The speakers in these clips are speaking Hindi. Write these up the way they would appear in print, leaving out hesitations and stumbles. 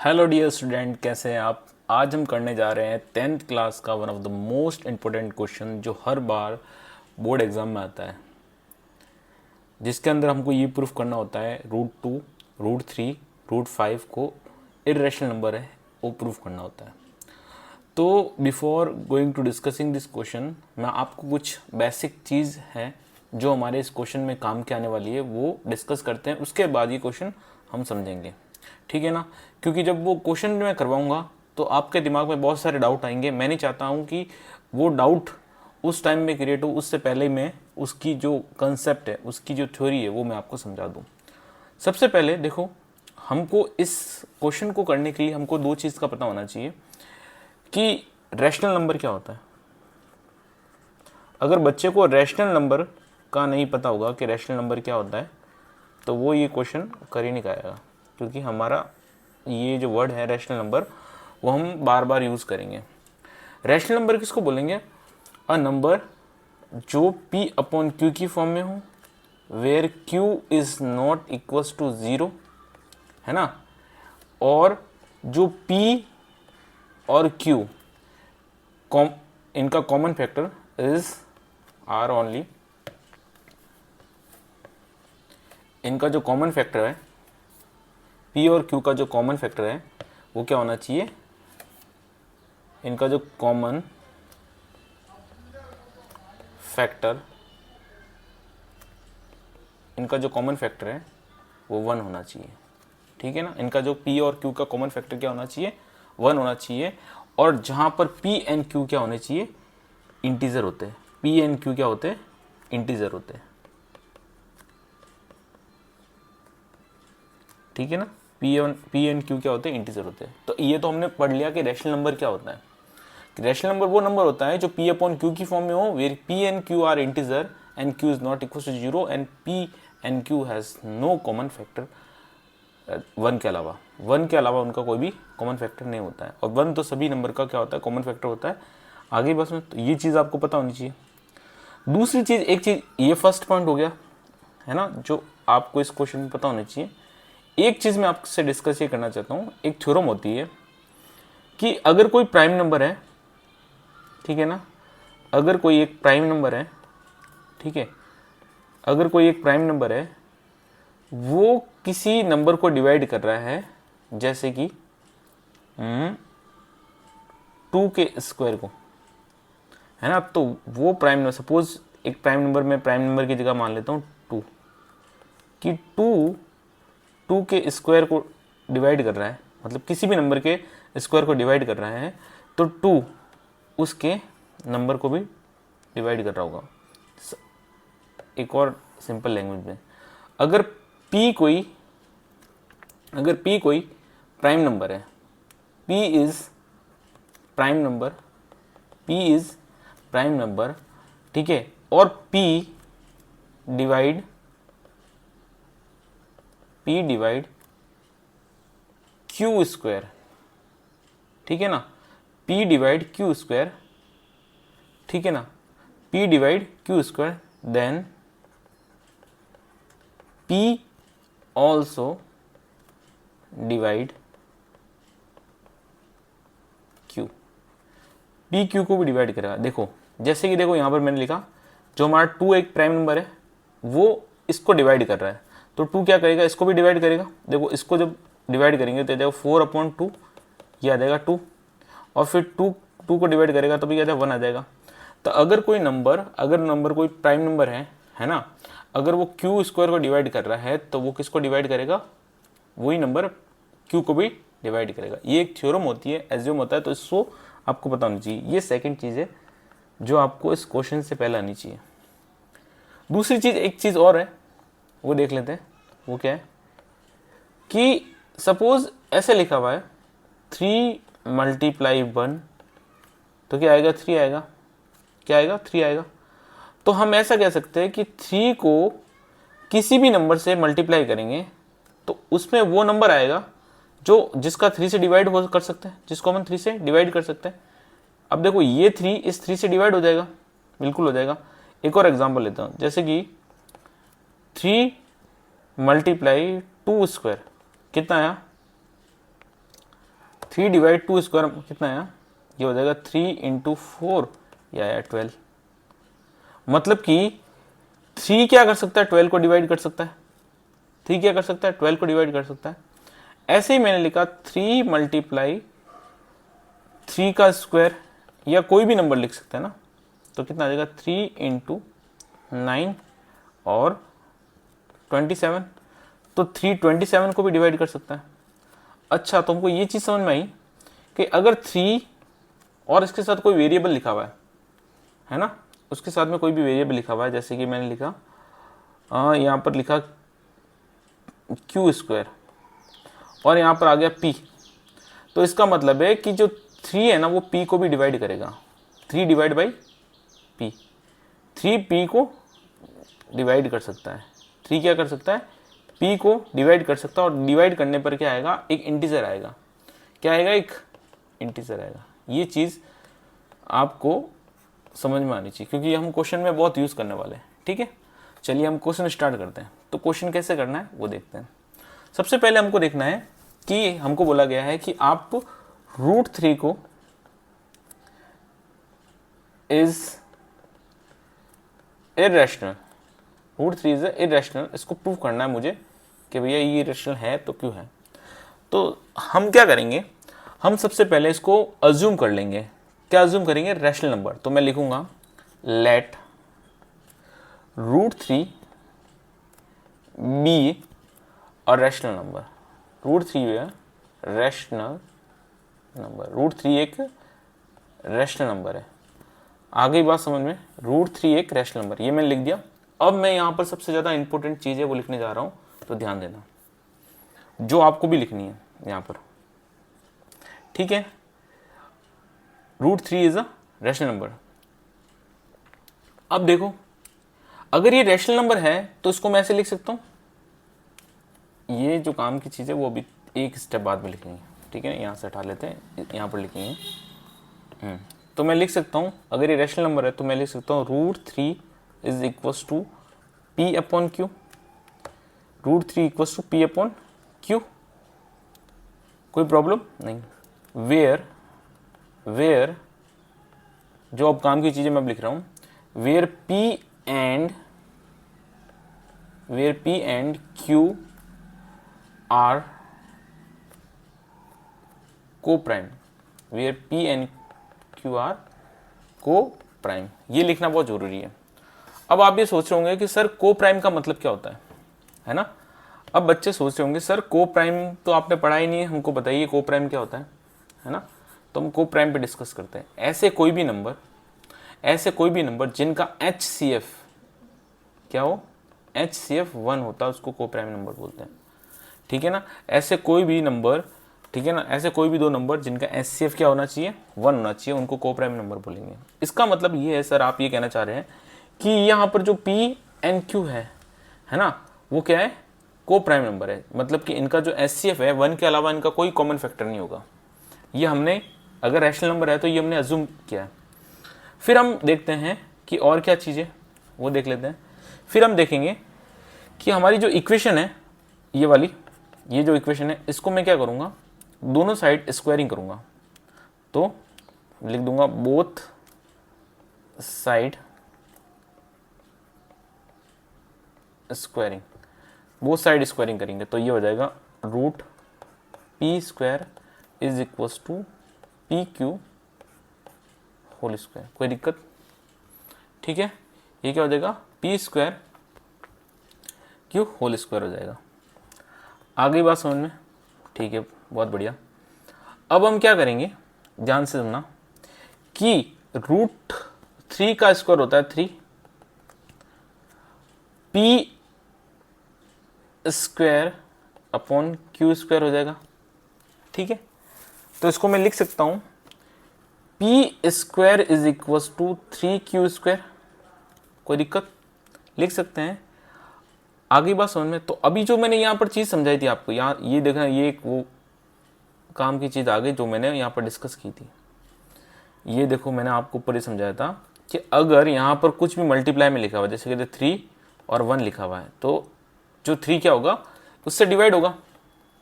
हेलो डियर स्टूडेंट, कैसे हैं आप। आज हम करने जा रहे हैं 10th क्लास का one of the most important question जो हर बार बोर्ड एग्जाम में आता है, जिसके अंदर हमको ये प्रूफ करना होता है √2, √3, √5 को इर्रेशनल नंबर है वो प्रूफ करना होता है। तो before going to discussing this question, मैं आपको कुछ बेसिक चीज़ है जो हमारे इस क्वेश्चन में काम के आने वाली है वो डिस्कस करते हैं। उसके बाद ये क्वेश्चन हम समझेंगे, ठीक है ना। क्योंकि जब वो क्वेश्चन मैं करवाऊंगा तो आपके दिमाग में बहुत सारे डाउट आएंगे। मैं नहीं चाहता हूँ कि वो डाउट उस टाइम में क्रिएट हो, उससे पहले ही मैं उसकी जो कंसेप्ट है, उसकी जो थ्योरी है वो मैं आपको समझा दूँ। सबसे पहले देखो, हमको इस क्वेश्चन को करने के लिए हमको दो चीज़ का पता होना चाहिए कि रैशनल नंबर क्या होता है। अगर बच्चे को रैशनल नंबर का नहीं पता होगा कि रैशनल नंबर क्या होता है तो वो ये क्वेश्चन कर ही नहीं पाएगा, क्योंकि हमारा ये जो वर्ड है रैशनल नंबर वो हम बार बार यूज़ करेंगे। रैशनल नंबर किसको बोलेंगे? अ नंबर जो p अपॉन क्यू की फॉर्म में हो, where q is not equals to 0, है ना। और जो p और q इनका common factor is r only. इनका जो कॉमन फैक्टर है p और q का जो कॉमन फैक्टर है वो क्या होना चाहिए? इनका जो कॉमन फैक्टर है वो 1 होना चाहिए, ठीक है ना। इनका जो p और q का कॉमन फैक्टर क्या होना चाहिए? 1 होना चाहिए। और जहां पर p एंड q क्या होने चाहिए? इंटीजर होते हैं। p एंड q क्या होते हैं? इंटीजर होते हैं, ठीक है ना। p एंड q क्या होते हैं? इंटीजर होते हैं। तो ये तो हमने पढ़ लिया कि रैशनल नंबर क्या होता है। रैशनल नंबर वो नंबर होता है जो p अपॉन q की फॉर्म में हो, where p and q are integer and q is not equal to 0 and p and q has no common factor 1 के अलावा। 1 के अलावा उनका कोई भी कॉमन फैक्टर नहीं होता है। और 1 तो सभी नंबर का क्या होता है? कॉमन फैक्टर होता है। आगे बस में तो ये चीज़ आपको पता होनी चाहिए। दूसरी चीज़, एक चीज़, ये फर्स्ट पॉइंट हो गया, है ना, जो आपको इस क्वेश्चन में पता होनी चाहिए। एक चीज़ मैं आपसे डिस्कस ये करना चाहता हूँ, एक थ्योरम होती है कि अगर कोई प्राइम नंबर है, ठीक है ना, अगर कोई एक प्राइम नंबर है, ठीक है, अगर कोई एक प्राइम नंबर है वो किसी नंबर को डिवाइड कर रहा है, जैसे कि 2 के स्क्वायर को, है ना। तो वो प्राइम नंबर, सपोज एक प्राइम नंबर में प्राइम नंबर की जगह मान लेता हूँ 2, कि 2 के स्क्वायर को डिवाइड कर रहा है, मतलब किसी भी नंबर के स्क्वायर को डिवाइड कर रहा है, तो 2 उसके नंबर को भी डिवाइड कर रहा होगा। एक और सिंपल लैंग्वेज में, अगर p कोई प्राइम नंबर है, p इज प्राइम नंबर, ठीक है, और p डिवाइड q स्क्वायर, ठीक है ना, p डिवाइड q स्क्वायर, ठीक है ना, p divide q square, then p also divide q, p q को भी डिवाइड करेगा। देखो, जैसे कि देखो यहाँ पर मैंने लिखा, जो हमारा 2 एक प्राइम नंबर है वो इसको डिवाइड कर रहा है, तो 2 क्या करेगा? इसको भी डिवाइड करेगा। देखो, इसको जब डिवाइड करेंगे तो देखो 4/2 ये आ जाएगा 2, और फिर 2 को डिवाइड करेगा तो भी क्या 1 आ जाएगा। तो अगर नंबर कोई प्राइम नंबर है ना, अगर वो q स्क्वायर को डिवाइड कर रहा है तो वो किसको डिवाइड करेगा? वही नंबर q को भी डिवाइड करेगा। ये एक थ्योरम होती है, एज्यूम होता है, तो इसको आपको पता होनी चाहिए। ये सेकंड चीज़ है जो आपको इस क्वेश्चन से पहले आनी चाहिए। दूसरी चीज़, एक चीज़ और है, वो देख लेते हैं। वो क्या है कि सपोज ऐसे लिखा हुआ है 3 × 1, तो क्या आएगा? 3 आएगा। क्या आएगा? 3 आएगा। तो हम ऐसा कह सकते हैं कि 3 को किसी भी नंबर से मल्टीप्लाई करेंगे तो उसमें वो नंबर आएगा जो जिसका 3 से डिवाइड हो कर सकते हैं, जिसको हम 3 से डिवाइड कर सकते हैं। अब देखो, ये 3 इस 3 से डिवाइड हो जाएगा, बिल्कुल हो जाएगा। एक और एग्जांपल लेता हूँ, जैसे कि 3 × 2 स्क्वायर कितना आया? 3 डिवाइड 2 स्क्वायर कितना आया, ये हो जाएगा 3 इंटू 4, या 12। मतलब कि 3 क्या कर सकता है, 12 को डिवाइड कर सकता है। 3 क्या कर सकता है, 12 को डिवाइड कर सकता है। ऐसे ही मैंने लिखा 3 मल्टीप्लाई 3 का स्क्वायर, या कोई भी नंबर लिख सकते हैं ना, तो कितना आ जाएगा 3 इंटू 9 और 27, तो 3 27 को भी डिवाइड कर सकता है। अच्छा, तो हमको ये चीज़ समझ में आई कि अगर 3 और इसके साथ कोई वेरिएबल लिखा हुआ है ना, उसके साथ में कोई भी वेरिएबल लिखा हुआ है, जैसे कि मैंने लिखा यहाँ पर लिखा क्यू स्क्वायर और यहाँ पर आ गया p, तो इसका मतलब है कि जो 3 है ना वो p को भी डिवाइड करेगा। 3 डिवाइड बाई p, 3 p को डिवाइड कर सकता है। 3 क्या कर सकता है, p को डिवाइड कर सकता है, और डिवाइड करने पर क्या आएगा, एक इंटीजर आएगा। क्या आएगा, एक इंटीजर आएगा। ये चीज़ आपको समझ में आनी चाहिए, क्योंकि हम क्वेश्चन में बहुत यूज़ करने वाले हैं। ठीक है, चलिए हम क्वेश्चन स्टार्ट करते हैं। तो क्वेश्चन कैसे करना है वो देखते हैं। सबसे पहले हमको देखना है कि हमको बोला गया है कि आप √3 को इज इरेशनल, √3 इज इरेशनल, इसको प्रूव करना है मुझे कि भैया ये इरेशनल है तो क्यों है। तो हम क्या करेंगे, हम सबसे पहले इसको अज्यूम कर लेंगे। क्या अज्यूम करेंगे, रैशनल नंबर। तो मैं लिखूंगा लेट √3 बी और रैशनल नंबर। √3 है रैशनल नंबर, √3 एक रैशनल नंबर है। आ गई बात समझ में, √3 एक रैशनल नंबर, ये मैंने लिख दिया। अब मैं यहाँ पर सबसे ज़्यादा इंपॉर्टेंट चीज़ है वो लिखने जा रहा हूँ, तो ध्यान देना, जो आपको भी लिखनी है यहाँ पर। ठीक है, √3 इज अ रैशनल नंबर। अब देखो, अगर ये रैशनल नंबर है तो इसको मैं ऐसे लिख सकता हूँ, ये जो काम की चीज़ है वो अभी एक स्टेप बाद में लिखेंगे। ठीक है, यहाँ से हटा लेते हैं, यहाँ पर लिखेंगे। तो मैं लिख सकता हूँ, अगर ये रैशनल नंबर है तो मैं लिख सकता हूँ √3 is equals to P upon Q। √3 equals to P upon Q, कोई प्रॉब्लम नहीं। वेयर जो अब काम की चीज़ें मैं लिख रहा हूँ, where P and Q are coprime, वेयर P and Q are coprime, ये लिखना बहुत जरूरी है। अब आप ये सोच रहे होंगे कि सर को प्राइम का मतलब क्या होता है ना। अब बच्चे सोच रहे होंगे सर को प्राइम तो आपने पढ़ा ही नहीं है, हमको बताइए को प्राइम क्या होता है ना। तो हम को प्राइम पे डिस्कस करते हैं। ऐसे कोई भी नंबर जिनका HCF क्या हो, HCF 1 होता है, उसको को प्राइम नंबर बोलते हैं। ठीक है ना, ऐसे कोई भी नंबर, ठीक है ना, ऐसे कोई भी दो नंबर जिनका HCF क्या होना चाहिए, 1 होना चाहिए, उनको को प्राइम नंबर बोलेंगे। इसका मतलब ये है सर, आप ये कहना चाह रहे हैं कि यहाँ पर जो P एंड Q है ना, वो क्या है, को प्राइम नंबर है। मतलब कि इनका जो HCF है 1 के अलावा इनका कोई कॉमन फैक्टर नहीं होगा। ये हमने, अगर रैशनल नंबर है तो ये हमने अज्यूम किया है। फिर हम देखते हैं कि और क्या चीज़ें, वो देख लेते हैं। फिर हम देखेंगे कि हमारी जो इक्वेशन है ये वाली, ये जो इक्वेशन है इसको मैं क्या करूँगा, दोनों साइड स्क्वायरिंग करूँगा। तो लिख दूंगा both side squaring, both side squaring करेंगे तो ये हो जाएगा √P² is equals to PQ whole square. कोई दिक्कत, ठीक है, ये क्या हो जाएगा, P² Q होल स्क्वायर हो जाएगा। आ गई बात समझ में, ठीक है, बहुत बढ़िया। अब हम क्या करेंगे, ध्यान से सुनना, कि √3 का स्क्वायर होता है 3, P² अपॉन Q² हो जाएगा। ठीक है, तो इसको मैं लिख सकता हूं P² is equals to 3Q²। कोई दिक्कत, लिख सकते हैं। आगे बात समझ में। तो अभी जो मैंने यहाँ पर चीज़ समझाई थी आपको, यहाँ ये देखना, ये एक वो काम की चीज़ आ गई जो मैंने यहाँ पर डिस्कस की थी। ये देखो, मैंने आपको ऊपर ही समझाया था कि अगर यहाँ पर कुछ भी मल्टीप्लाई में लिखा हुआ है, जैसे कि 3 और 1 लिखा हुआ है, तो जो 3 क्या होगा, उससे डिवाइड होगा।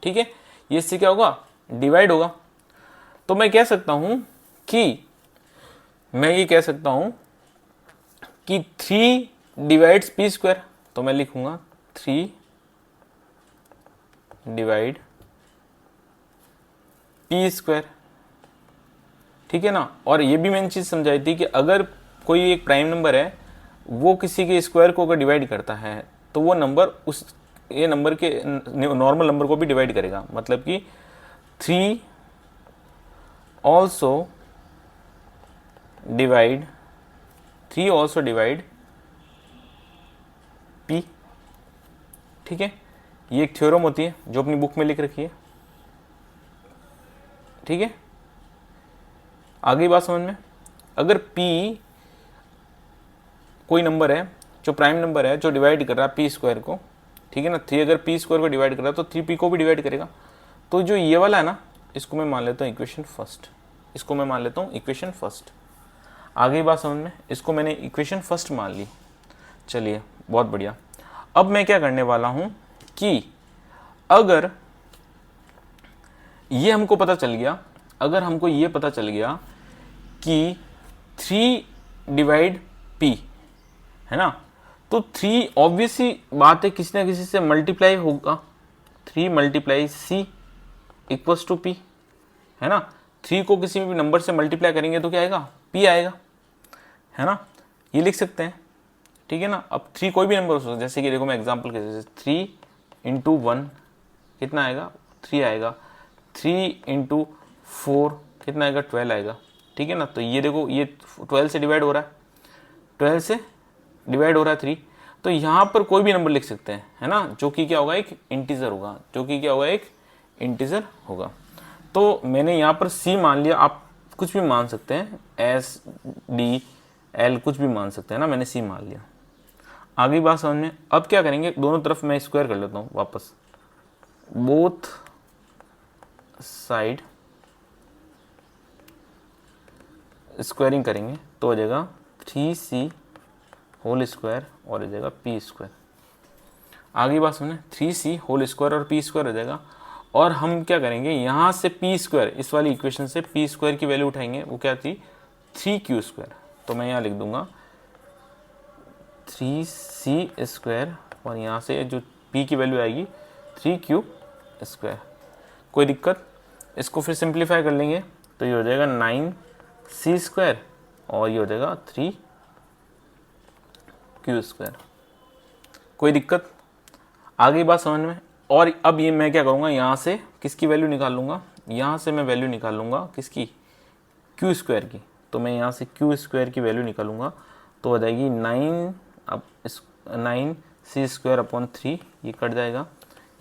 ठीक है, ये इससे क्या होगा, डिवाइड होगा। तो मैं कह सकता हूं कि मैं ये कह सकता हूं कि 3 डिवाइड्स पी स्क्वायर, तो मैं लिखूंगा 3 डिवाइड पी स्क्वायर, ठीक है ना। और ये भी मैंने चीज समझाई थी कि अगर कोई एक प्राइम नंबर है वो किसी के स्क्वायर को अगर डिवाइड करता है तो वो नंबर उस ये नंबर के नॉर्मल नंबर को भी डिवाइड करेगा, मतलब कि 3 ऑल्सो डिवाइड p, ठीक है। ये एक थ्योरम होती है जो अपनी बुक में लिख रखी है, ठीक है। आगे बात समझ में, अगर p कोई नंबर है जो प्राइम नंबर है जो डिवाइड कर रहा है पी स्क्वायर को, ठीक है ना, 3 अगर पी स्क्वायर को डिवाइड कर रहा है तो 3p को भी डिवाइड करेगा। तो जो ये वाला है ना, इसको मैं मान लेता हूँ इक्वेशन फर्स्ट, आगे बात समझ में, इसको मैंने इक्वेशन फर्स्ट मान ली। चलिए बहुत बढ़िया। अब मैं क्या करने वाला हूं कि अगर ये हमको पता चल गया, अगर हमको ये पता चल गया कि 3 डिवाइड p है ना, तो 3 ऑब्वियस ही बात है किसी ना किसी से मल्टीप्लाई होगा, 3 multiply c equals to p, है ना। 3 को किसी भी नंबर से मल्टीप्लाई करेंगे तो क्या आएगा, p आएगा, है ना। ये लिख सकते हैं, ठीक है ना। अब 3 कोई भी नंबर हो सकता है, जैसे कि देखो मैं एग्जांपल के जैसे 3 इंटू 1 कितना आएगा, 3 आएगा, 3 इंटू 4 कितना आएगा, 12 आएगा, ठीक है ना। तो ये देखो ये 12 से डिवाइड हो रहा है, 12 से डिवाइड हो रहा है 3, तो यहाँ पर कोई भी नंबर लिख सकते हैं, है ना, जो कि क्या होगा, एक इंटीजर होगा, तो मैंने यहाँ पर c मान लिया, आप कुछ भी मान सकते हैं, s d l कुछ भी मान सकते हैं ना, मैंने c मान लिया। आगे बात समझ में, अब क्या करेंगे, दोनों तरफ मैं स्क्वायर कर लेता हूँ वापस, बोथ साइड स्क्वायरिंग करेंगे तो हो जाएगा 3c होल स्क्वायर और हो जाएगा p स्क्वायर। आगे बात समझे, 3c होल स्क्वायर और p स्क्वायर हो जाएगा। और हम क्या करेंगे, यहाँ से p स्क्वायर, इस वाली इक्वेशन से p स्क्वायर की वैल्यू उठाएंगे, वो क्या थी 3q स्क्वायर, तो मैं यहाँ लिख दूंगा 3c स्क्वायर और यहाँ से जो p की वैल्यू आएगी 3q स्क्वायर। कोई दिक्कत, इसको फिर सिंप्लीफाई कर लेंगे तो ये हो जाएगा 9c स्क्वायर और ये हो जाएगा 3q स्क्वायर। कोई दिक्कत, आगे बात समझ में। और अब ये मैं क्या करूँगा, यहाँ से किसकी वैल्यू निकाल लूँगा, यहाँ से मैं वैल्यू निकाल लूँगा किसकी, q स्क्वायर की। तो मैं यहाँ से q स्क्वायर की वैल्यू निकालूंगा तो हो जाएगी 9c स्क्वायर अपॉन 3, ये कट जाएगा,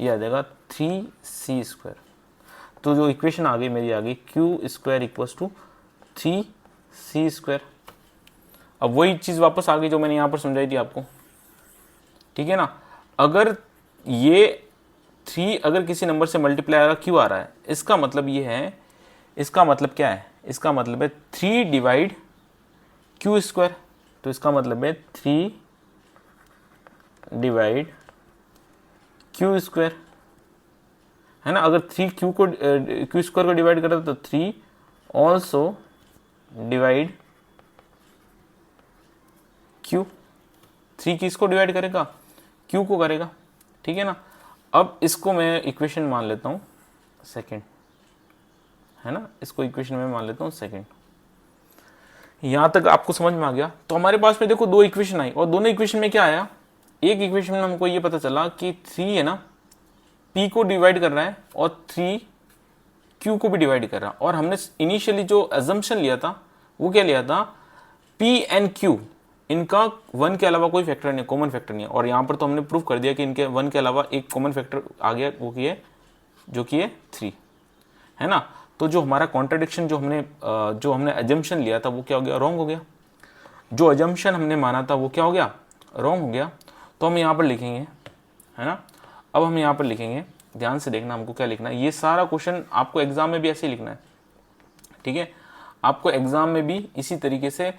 ये आ जाएगा 3c स्क्वायर। तो जो इक्वेशन आ गई मेरी आ गई q square equals to 3c square. अब वही चीज़ वापस आ गई जो मैंने यहाँ पर समझाई थी आपको, ठीक है ना। अगर ये 3 अगर किसी नंबर से मल्टीप्लाई आ रहा क्यों आ रहा है, इसका मतलब ये है, इसका मतलब क्या है, इसका मतलब है 3 डिवाइड q स्क्वायर, तो इसका मतलब है 3 डिवाइड q स्क्वायर, है ना। अगर 3 q स्क्वायर को डिवाइड करें तो 3 ऑल्सो डिवाइड q, 3 किसको डिवाइड करेगा, q को करेगा, ठीक है ना। अब इसको मैं इक्वेशन मान लेता हूँ सेकंड, है ना, इसको इक्वेशन में मान लेता हूँ सेकंड। यहाँ तक आपको समझ में आ गया। तो हमारे पास में देखो 2 इक्वेशन आई और दोनों इक्वेशन में क्या आया, एक इक्वेशन में हमको ये पता चला कि 3 है ना p को डिवाइड कर रहा है और 3 q को भी डिवाइड कर रहा है। और हमने इनिशियली जो अजम्पशन लिया था वो क्या लिया था, p एंड q इनका 1 के अलावा कोई फैक्टर नहीं, कॉमन फैक्टर नहीं है। और यहाँ पर तो हमने प्रूव कर दिया कि इनके 1 के अलावा एक कॉमन फैक्टर आ गया, वो की है जो कि है 3, है ना। तो जो हमारा कॉन्ट्राडिक्शन जो हमने अजम्पशन लिया था वो क्या हो गया, रॉन्ग हो गया। जो अजम्पशन हमने माना था वो क्या हो गया, रॉन्ग हो गया। तो हम यहाँ पर लिखेंगे, है ना। अब हम यहाँ पर लिखेंगे, ध्यान से देखना हमको क्या लिखना है। ये सारा क्वेश्चन आपको एग्जाम में भी ऐसे ही लिखना है, ठीक है। आपको एग्जाम में भी इसी तरीके से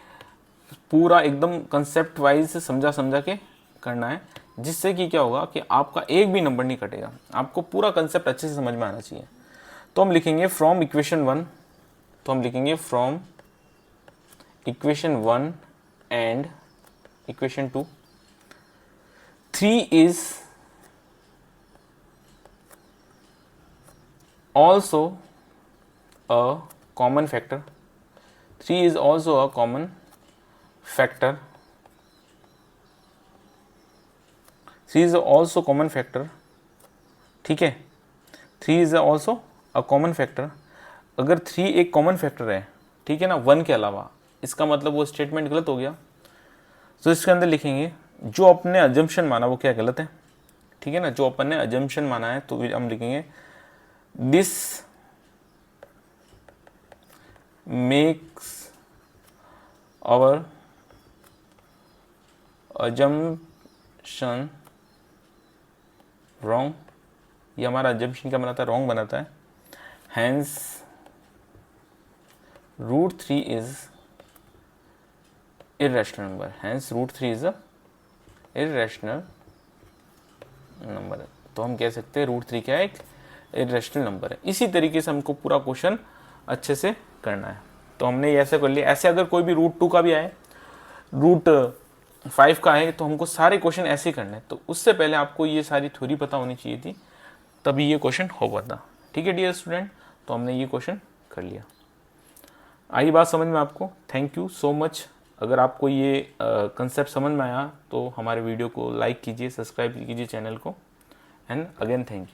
पूरा एकदम कंसेप्ट वाइज समझा के करना है, जिससे कि क्या होगा कि आपका एक भी नंबर नहीं कटेगा, आपको पूरा कंसेप्ट अच्छे से समझ में आना चाहिए। तो हम लिखेंगे फ्रॉम इक्वेशन 1 तो हम लिखेंगे from equation 1 and equation 2 3 is also a common factor 3 is also a common factor 3 is also common factor ठीक है 3 is also a common factor अगर 3 एक कॉमन फैक्टर है ठीक है ना 1 के अलावा इसका मतलब वो स्टेटमेंट गलत हो गया तो इसके अंदर लिखेंगे जो अपने अजम्पशन माना वो क्या गलत है ठीक है ना जो अपन ने अजम्पशन माना है तो हम लिखेंगे this makes our assumption wrong ये हमारा assumption क्या बनाता है wrong बनाता है hence √3 is irrational number hence √3 is a irrational number तो हम कह सकते हैं √3 क्या है एक irrational number है इसी तरीके से हमको पूरा क्वेश्चन अच्छे से करना है तो हमने ऐसे कर लिया ऐसे अगर कोई भी √2 का भी आए √5 का है तो हमको सारे क्वेश्चन ऐसे ही करने हैं तो उससे पहले आपको ये सारी थ्योरी पता होनी चाहिए थी तभी ये क्वेश्चन हो पाता ठीक है डियर स्टूडेंट तो हमने ये क्वेश्चन कर लिया आई बात समझ में आपको थैंक यू सो मच अगर आपको ये कंसेप्ट समझ में आया तो हमारे वीडियो को लाइक कीजिए सब्सक्राइब कीजिए चैनल को एंड अगेन थैंक यू